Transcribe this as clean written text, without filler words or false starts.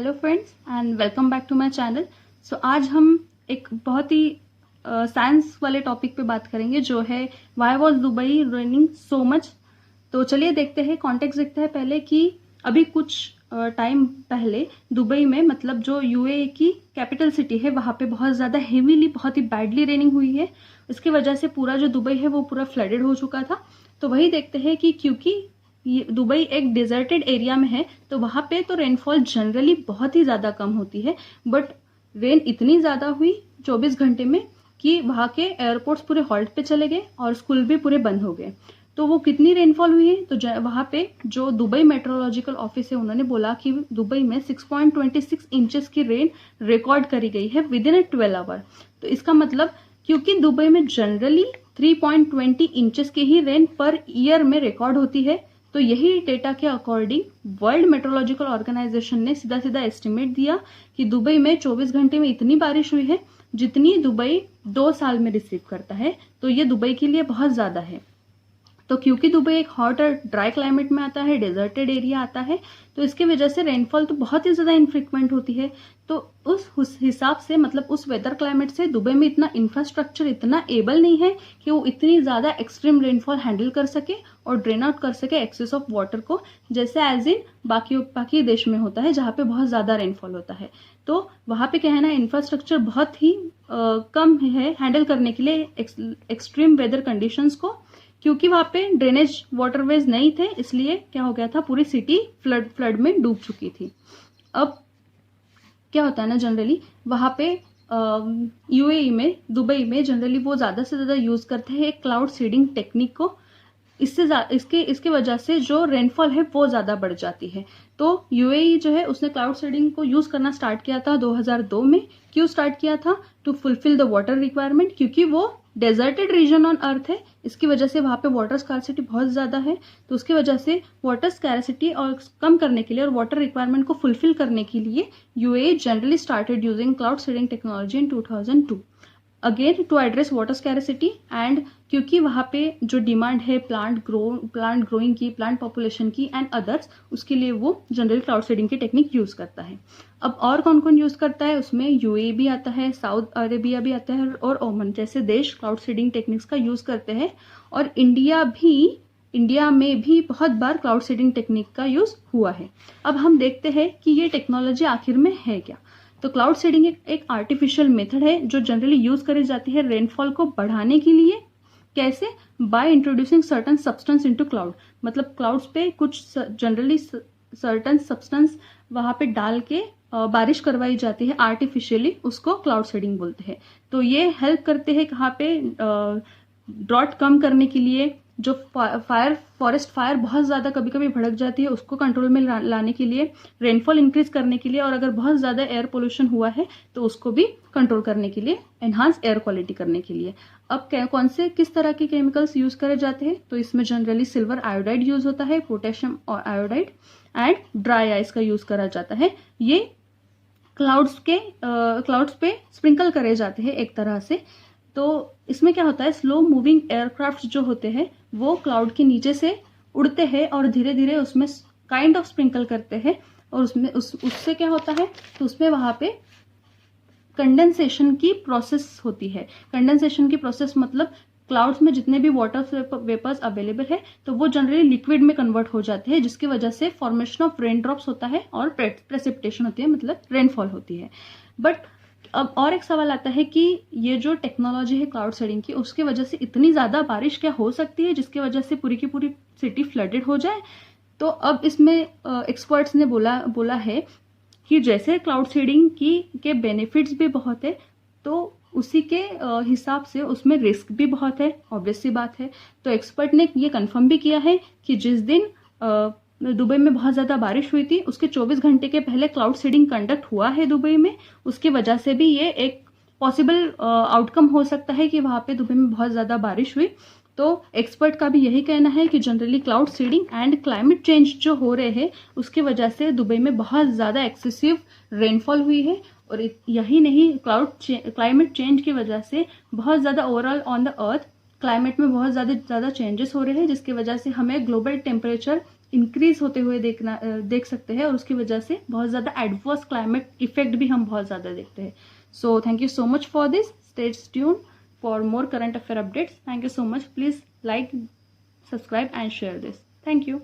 Hello friends and welcome back to my channel. So आज हम एक बहुत ही साइंस वाले टॉपिक पे बात करेंगे जो है why was Dubai raining so much. तो चलिए देखते हैं, कॉन्टेक्स्ट देखते हैं पहले कि अभी कुछ टाइम पहले दुबई में, मतलब जो यूएई की कैपिटल सिटी है, वहाँ पे बहुत ज़्यादा हेवीली, बहुत ही बैडली रेनिंग हुई है। इसकी वजह से पूरा जो दुबई है वो पूरा फ्लडेड हो चुका था। तो वही देखते हैं कि क्योंकि ये दुबई एक डिजर्टेड एरिया में है तो वहाँ पे तो रेनफॉल जनरली बहुत ही ज़्यादा कम होती है, बट रेन इतनी ज़्यादा हुई 24 घंटे में कि वहाँ के एयरपोर्ट्स पूरे हॉल्ट पे चले गए और स्कूल भी पूरे बंद हो गए। तो वो कितनी रेनफॉल हुई है, तो वहाँ पे जो दुबई मेट्रोलॉजिकल ऑफिस है उन्होंने बोला कि दुबई में 6.26 इंचेस की रेन रिकॉर्ड करी गई है विद इन 12 आवर। तो इसका मतलब, क्योंकि दुबई में जनरली 3.20 इंचेस की ही रेन पर ईयर में रिकॉर्ड होती है, तो यही डेटा के अकॉर्डिंग वर्ल्ड मेट्रोलॉजिकल ऑर्गेनाइजेशन ने सीधा सीधा एस्टिमेट दिया कि दुबई में 24 घंटे में इतनी बारिश हुई है जितनी दुबई 2 साल में रिसीव करता है। तो ये दुबई के लिए बहुत ज़्यादा है। तो क्योंकि दुबई एक हॉट और ड्राई क्लाइमेट में आता है, डेजर्टेड एरिया आता है, तो इसकी वजह से रेनफॉल तो बहुत ही ज़्यादा इनफ्रिक्वेंट होती है। तो उस हिसाब से, मतलब उस वेदर क्लाइमेट से दुबई में इतना इंफ्रास्ट्रक्चर इतना एबल नहीं है कि वो इतनी ज़्यादा एक्सट्रीम रेनफॉल हैंडल कर सके और ड्रेन आउट कर सके एक्सेस ऑफ वाटर को, जैसे एज इन बाकी देश में होता है जहाँ पे बहुत ज़्यादा रेनफॉल होता है। तो वहाँ पे क्या है ना, इंफ्रास्ट्रक्चर बहुत ही कम है हैंडल करने के लिए एक्सट्रीम वेदर कंडीशंस को। क्योंकि वहाँ पे ड्रेनेज वाटरवेज नहीं थे, इसलिए क्या हो गया था, पूरी सिटी फ्लड में डूब चुकी थी। अब क्या होता है ना, जनरली वहाँ पे यूएई में, दुबई में जनरली वो ज़्यादा से ज़्यादा यूज़ करते हैं एक क्लाउड सीडिंग टेक्निक को। इसके वजह से जो रेनफॉल है वो ज़्यादा बढ़ जाती है। तो यूएई जो है उसने क्लाउड सीडिंग को यूज़ करना स्टार्ट किया था 2002 में। क्यों स्टार्ट किया था? To fulfil the water requirement, क्योंकि वो डेजर्टेड रीजन ऑन अर्थ है, इसकी वजह से वहाँ पे वाटर स्कार्सिटी बहुत ज़्यादा है। तो उसकी वजह से वाटर स्कैरसिटी और कम करने के लिए और वाटर रिक्वायरमेंट को फुलफिल करने के लिए UAE generally started using cloud seeding technology in 2002 again to address water scarcity. And क्योंकि वहाँ पे जो डिमांड है प्लांट ग्रोइंग की, प्लांट पॉपुलेशन की एंड अदर्स, उसके लिए वो जनरली क्लाउड सीडिंग की टेक्निक यूज़ करता है। अब और कौन कौन यूज़ करता है? उसमें यूएई भी आता है, साउथ अरेबिया भी आता है और ओमन जैसे देश क्लाउड सीडिंग टेक्निक्स का यूज़ करते हैं। और इंडिया में भी बहुत बार क्लाउड सीडिंग टेक्निक का यूज़ हुआ है। अब हम देखते हैं कि ये टेक्नोलॉजी आखिर में है क्या। तो क्लाउड सीडिंग एक आर्टिफिशियल मेथड है जो जनरली यूज करी जाती है रेनफॉल को बढ़ाने के लिए। कैसे? By introducing certain substance into cloud, मतलब क्लाउड्स पे कुछ जनरली सर्टन सब्सटेंस वहां पे डाल के बारिश करवाई जाती है आर्टिफिशियली, उसको क्लाउड सीडिंग बोलते हैं। तो ये हेल्प करते हैं कहाँ पे, ड्रॉट कम करने के लिए, जो फॉरेस्ट फायर बहुत ज़्यादा कभी कभी भड़क जाती है उसको कंट्रोल में लाने के लिए, रेनफॉल इंक्रीज करने के लिए, और अगर बहुत ज़्यादा एयर पोल्यूशन हुआ है तो उसको भी कंट्रोल करने के लिए, एनहांस एयर क्वालिटी करने के लिए। अब कौन से किस तरह के केमिकल्स यूज़ करे जाते हैं? तो इसमें जनरली सिल्वर आयोडाइड यूज़ होता है, potassium iodide and dry ice का यूज़ करा जाता है। ये क्लाउड्स पे स्प्रिंकल करे जाते हैं एक तरह से। तो इसमें क्या होता है, स्लो मूविंग एयरक्राफ्ट जो होते हैं वो क्लाउड के नीचे से उड़ते हैं और धीरे धीरे उसमें काइंड ऑफ स्प्रिंकल करते हैं, और उससे क्या होता है, तो उसमें वहां पे कंडेंसेशन की प्रोसेस होती है। कंडेंसेशन की प्रोसेस मतलब क्लाउड्स में जितने भी वाटर वेपर्स अवेलेबल है तो वो जनरली लिक्विड में कन्वर्ट हो जाते हैं, जिसकी वजह से फॉर्मेशन ऑफ रेन ड्रॉप्स होता है और प्रेसिपिटेशन होती है, मतलब रेनफॉल होती है। बट अब और एक सवाल आता है कि ये जो टेक्नोलॉजी है क्लाउड सीडिंग की, उसकी वजह से इतनी ज़्यादा बारिश क्या हो सकती है जिसकी वजह से पूरी की पूरी सिटी फ्लडेड हो जाए? तो अब इसमें एक्सपर्ट्स ने बोला है कि जैसे क्लाउड सीडिंग के बेनिफिट्स भी बहुत है, तो उसी के हिसाब से उसमें रिस्क भी बहुत है, ऑब्वियस सी बात है। तो एक्सपर्ट ने ये कंफर्म भी किया है कि जिस दिन दुबई में बहुत ज़्यादा बारिश हुई थी उसके 24 घंटे के पहले क्लाउड सीडिंग कंडक्ट हुआ है दुबई में। उसकी वजह से भी ये एक पॉसिबल आउटकम हो सकता है कि वहाँ पे दुबई में बहुत ज़्यादा बारिश हुई। तो एक्सपर्ट का भी यही कहना है कि generally cloud seeding and climate change जो हो रहे हैं उसकी वजह से दुबई में बहुत ज़्यादा एक्सेसिव रेनफॉल हुई है। और यही नहीं, क्लाइमेट चेंज की वजह से बहुत ज़्यादा overall on the earth climate में बहुत ज़्यादा चेंजेस हो रहे हैं, जिसकी वजह से हमें ग्लोबल टेम्परेचर इंक्रीज होते हुए देख सकते हैं, और उसकी वजह से बहुत ज़्यादा एडवर्स क्लाइमेट इफेक्ट भी हम बहुत ज़्यादा देखते हैं. So thank you so much for this. Stay tuned for more current affair updates. Thank you so much. Please like, subscribe and share this. Thank you.